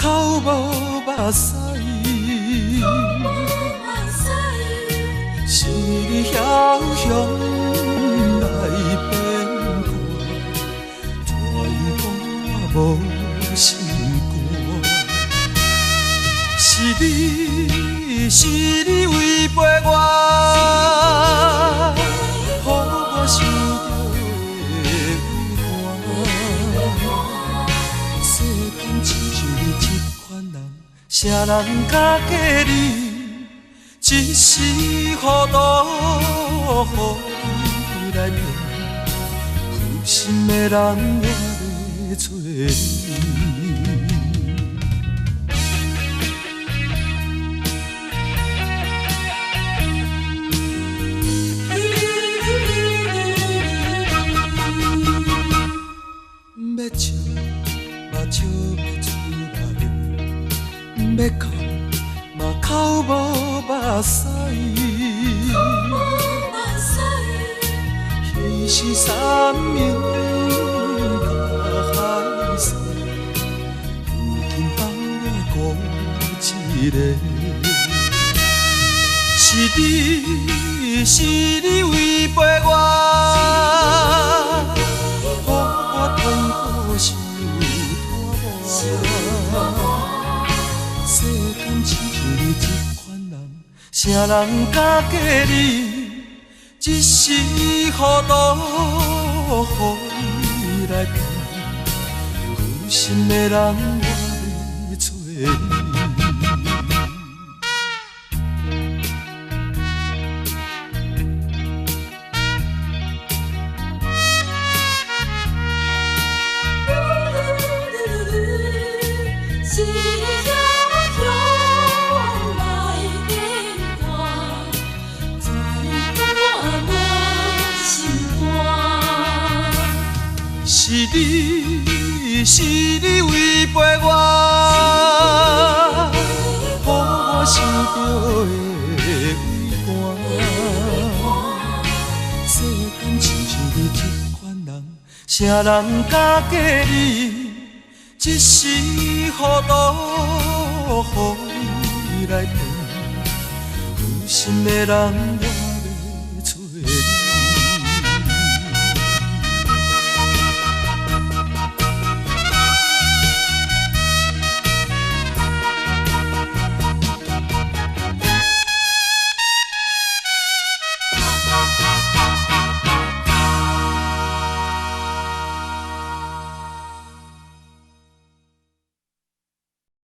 口无目屎，是你晓向来变卦，怎样讲我无心肝？是你违背我，予我想着的遗憾。世间亲像你这款人，啥人敢嫁你？一时糊涂，予你来骗，负心的人我要找你。要笑嘛笑不出来，要哭嘛口无目屎。彼时山明大海誓，如今放我孤一个。是你违背我，予我痛苦受拖磨。世间亲像你这款人，啥人敢嫁你？一时糊涂，予你来骗，负心的人我要找你。是你违背我，予我想着的遗憾。世间亲像你这款人，啥人敢嫁你？一时糊涂，予你来骗，负心的人我。